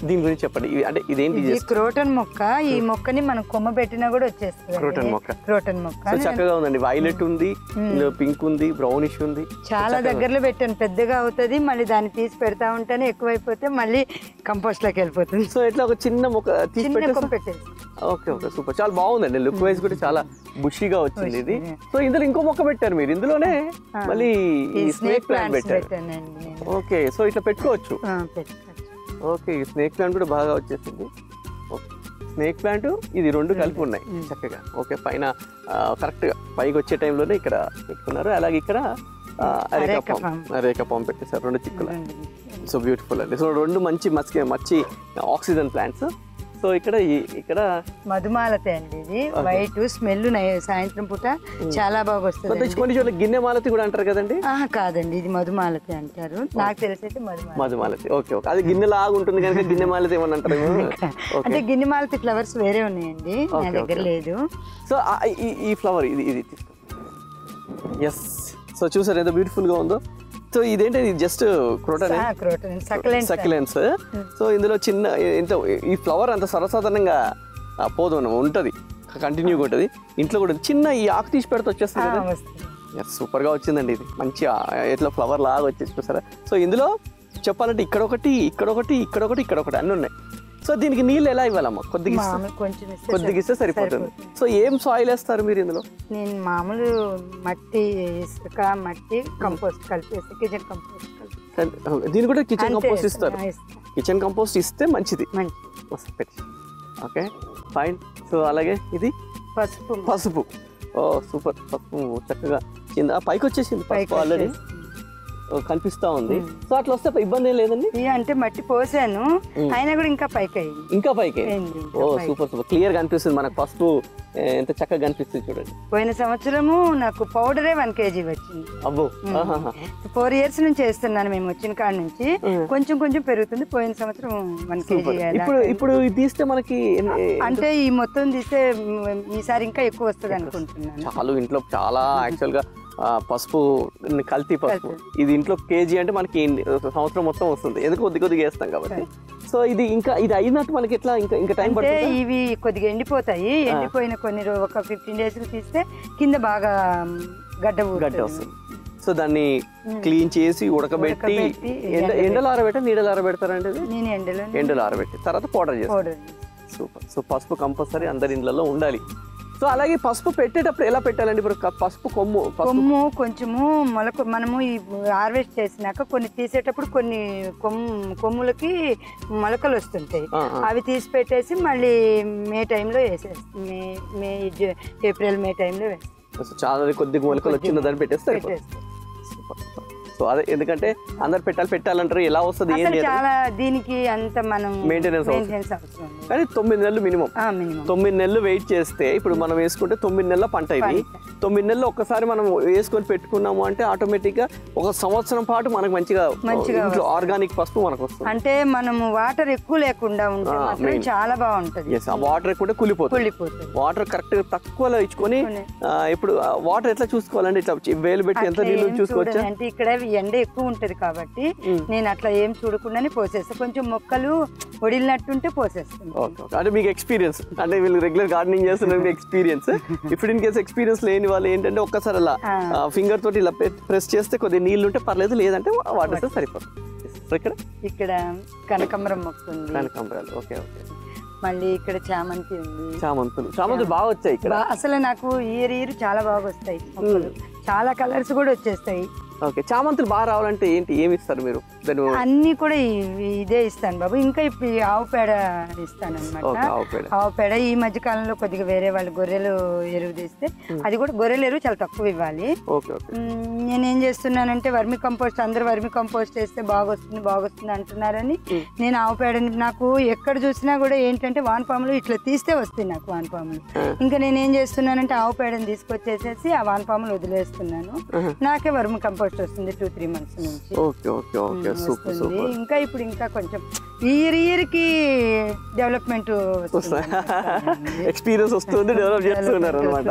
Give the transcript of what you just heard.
దీని గురించి చెప్పండి. అంటే ఇదేంటి? క్రోటన్ మొక్క. ఈ మొక్కని మనం కొమ్మ పెట్టినా కూడా వచ్చేస్తుంది. క్రోటన్ మొక్క. క్రోటన్ మొక్క చక్కగా ఉందండి. వైలెట్ ఉంది, పింక్ ఉంది, బ్రౌనిష్ ఉంది. చాలా దగ్గరలో పెట్టాను. పెద్దగా అవుతుంది, మళ్ళీ దాన్ని తీసి పెడతా ఉంటాను. ఎక్కువైపోతే మళ్ళీ కంపోస్ట్ లోకి వెళ్ళిపోతుంది. సో ఇట్లా ఒక చిన్న మొక్క తీసి పెట్టేసి. Okay okay, super. చాలా బాగుందండి. లుక్ వైజ్ కూడా చాలా బుషీగా వచ్చింది ఇది. సో ఇందులో ఇంకో మొక్క పెట్టారు మీరు. ఇందులోనే మళ్ళీ స్నేక్ ప్లాంట్ పెట్టారు. ఓకే, సో ఇట్లా పెట్టుకోవచ్చు. ఓకే, స్నేక్ ప్లాంట్ కూడా బాగా వచ్చేసింది. స్నేక్ ప్లాంట్ ఇది రెండు కలిపి ఉన్నాయి చక్కగా. ఓకే, పైన కరెక్ట్గా పైకి వచ్చే టైంలోనే ఇక్కడ పెట్టుకున్నారు. అలాగే ఇక్కడ అరేకా పామ్ పెట్టేశారు, రెండు చిక్కులు. సో బ్యూటిఫుల్ అండి. సో రెండు మంచి ఆక్సిజన్ ప్లాంట్స్. సో ఇక్కడ మధుమాలతి అండి. ఇది వైట్ స్మెల్ సాయంత్రం పూట చాలా బాగా వస్తుంది. కొన్ని చోట్ల గిన్నె మాలతి కూడా అంటారు కదండి? కాదండి, ఇది మధుమాలతి అంటారు. నాకు తెలిసి అయితే మధుమాలతి. ఓకే ఓకే, అది గిన్నె లాగా ఉంటుంది కనుక గిన్నె మాలతి ఏమని అంటారు. అంటే గిన్నె మాలతి ఫ్లవర్స్ వేరే ఉన్నాయండి, నా దగ్గర లేదు. సో ఈ ఫ్లవర్ ఇది ఎస్. సో చూసారు ఎంత బ్యూటిఫుల్ గా ఉందో. సో ఇదేంటి? Just succulents. సో ఇందులో చిన్న ఈ ఫ్లవర్ అంత సర్వసాధారణంగా పోదు, ఉంటుంది, కంటిన్యూగా ఉంటుంది. ఇంట్లో కూడా చిన్న ఈ ఆకు తీసి పెడితే వచ్చేస్తుంది కదా. సూపర్ గా వచ్చిందండి. ఇది మంచి ఎట్లా ఫ్లవర్ లాగా వచ్చేసి చూసారా. సో ఇందులో చెప్పాలంటే ఇక్కడొకటి అన్నీ ఉన్నాయి. సో దీనికి నీళ్ళు ఎలా ఇవ్వాలమ్మా? కొద్దిగా ఇస్తే సరిపోతుంది. సో ఏం సాయిల్ వేస్తారు మీరు ఇందులో? నేను మామూలు మట్టి, ఇసుక, మట్టి, కంపోస్ట్ కలిపేసి కిచెన్ కంపోస్ట్. దీని కూడా కిచెన్ కంపోస్ట్ ఇస్తారు. కిచెన్ కంపోస్ట్ ఇస్తే మంచిది. Okay fine. సో అలాగే ఇది పసుపు. ఓ సూపర్. పసుపు చక్కగా కింద పైకి వచ్చేసింది. పసుపు ఆల్రెడీ కనిపిస్తా ఉంది. సో అట్లా వస్తే ఇబ్బంది ఏం లేదండి. అంటే మట్టి పోసాను, అయినా కూడా ఇంకా పైకి ఓ సూపర్. క్లియర్ కనిపిస్తుంది మనకు. పసుపు ఎంత చక్కగా కనిపిస్తుంది చూడండి. పోయిన సంవత్సరము నాకు పౌడరే 1 kg వచ్చింది. అబ్బో, 4 years నుంచి వేస్తున్నాను మేము వచ్చిన కాడ నుంచి. కొంచెం పెరుగుతుంది. పోయిన సంవత్సరం 1 kg. ఇప్పుడు తీస్తే మనకి అంటే ఈ మొత్తం తీస్తే ఈసారి ఇంకా ఎక్కువ వస్తుంది అనుకుంటున్నాను. చాలా ఇంట్లో చాలా యాక్చువల్ గా పసుపు, కల్తీ పసుపు. ఇది ఇంట్లో kg అంటే మనకి సంవత్సరం మొత్తం వస్తుంది. ఎందుకు కొద్దిగా వేస్తాం కాబట్టి. సో ఇది అయినట్టు మనకి ఎట్లా ఇంకా టైం పడుతుంది. ఇవి కొద్దిగా ఎండిపోతాయి. ఎండిపోయిన ఒక 15 days తీస్తే కింద బాగా గడ్డ వస్తుంది. సో దాన్ని క్లీన్ చేసి ఉడకబెట్టి ఎండలో ఆరబెట్టాలి. నీడలో ఆరబెడతారంటే నేను ఎండలో ఆరబెట్టి తర్వాత పౌడర్ చేస్తాను. సూపర్. సో పసుపు కంపల్సరీ అందరి ఇండ్లలో ఉండాలి. సో అలాగే పసుపు పెట్టేటప్పుడు ఎలా పెట్టాలండి? ఇప్పుడు పసుపు కొమ్ము కొంచెము మొలకు మనము ఈ హార్వెస్ట్ చేసినాక కొన్ని తీసేటప్పుడు కొన్ని కొమ్ములకి మొలకలు వస్తుంటాయి. అవి తీసి పెట్టేసి మళ్ళీ మే టైంలో వేసేస్తాం. ఏప్రిల్ మే టైంలో వేస్తాం. చాలా కొద్దిగా మొలకలు వచ్చిన దాన్ని పెట్టేస్తారు. సో అదే, ఎందుకంటే అందరు పెట్టాలంటారు. ఎలా వస్తుంది చాలా దీనికి అంత మనం మెయింటెనెన్స్ అవసరం. కానీ 9 నెలలు మినిమం. 9 నెలలు వెయిట్ చేస్తే ఇప్పుడు మనం వేసుకుంటే 9 నెలల పంట. ఇది 9 నెలలు ఒక్కసారి మనం వేసుకొని పెట్టుకున్నాము అంటే ఆటోమేటిక్ గా 1 సంవత్సరం పాటు మనకు మంచిగా ఆర్గానిక్ పసుపు మనకు వస్తుంది. అంటే మనము వాటర్ ఎక్కువ లేకుండా ఉంటే చాలా బాగుంటుంది. ఆ వాటర్ ఎక్కువ కులిపోతుంది. వాటర్ కరెక్ట్ గా తక్కువలో ఇచ్చుకొని ఇప్పుడు వాటర్ ఎట్లా చూసుకోవాలంటే ఇట్లా వేలు పెట్టి ఎంత నీళ్ళు చూసుకోవచ్చు. అంటే ఇక్కడ ఎండ ఎక్కువ ఉంటది కాబట్టి నేను అట్లా ఏం చూడకుండానే పోసేస్తా. కొంచెం మొక్కలు ఒడిలినట్టుంటే పోసేస్తాను. అంటే మీకు ఎక్స్పీరియన్స్, అంటే వీళ్ళు రెగ్యులర్ గార్డెనింగ్ చేస్తున్న ఎక్స్పీరియన్స్. ఇప్పుడు ఇన్ కేసు ఎక్స్పీరియన్స్ లేని వాళ్ళు ఏంటంటే ఒక్కసారి అలా ఫింగర్ తోటి ఇలా ప్రెస్ చేస్తే కొద్దిగా నీళ్ళు ఉంటే పర్లేదు, లేదంటే వాటర్ సరిపోతుంది. ఇక్కడ కనకాంబరం మొక్క ఉంది. కనకాంబరాలు. Okay okay. మళ్ళీ ఇక్కడ చామంతి ఉంది. చామంతులు బాగా వచ్చాయి ఇక్కడ. అసలు నాకు ఇయర్ చాలా బాగా వస్తాయి. చాలా కలర్స్ కూడా వచ్చేస్తాయి. ఓకే, చామంతులు బాగా రావాలంటే ఏమి ఇస్తారు మీరు? అన్ని కూడా ఇదే ఇస్తాను బాబు. ఇంకా ఇప్పుడు ఆవు పేడ ఇస్తాను అనమాట. ఆవు పేడ ఈ మధ్య కాలంలో కొద్దిగా వేరే వాళ్ళు గొర్రెలు ఎరువు తీస్తే అది కూడా గొర్రెల ఎరువు చాలా తక్కువ ఇవ్వాలి. నేనేం చేస్తున్నానంటే వర్మి కంపోస్ట్, అందరూ వర్మి కంపోస్ట్ వేస్తే బాగొస్తుంది అంటున్నారని నేను ఆవు పేడని, నాకు ఎక్కడ చూసినా కూడా ఏంటంటే వానపాములు ఇట్లా తీస్తే వస్తాయి నాకు వానపాములు. ఇంకా నేనేం చేస్తున్నానంటే ఆవు పేడని తీసుకొచ్చేసేసి ఆ వానపాములు వదిలేస్తున్నాను. నాకే వర్మి కంపోస్ట్ వస్తుంది 2-3 months నుంచి. ఇంకా ఇప్పుడు ఇంకా కొంచెం ఇయర్ కి డెవలప్మెంట్ ఎక్స్పీరియన్స్ వస్తుంది, డెవలప్ చేస్తున్నారు అన్నమాట.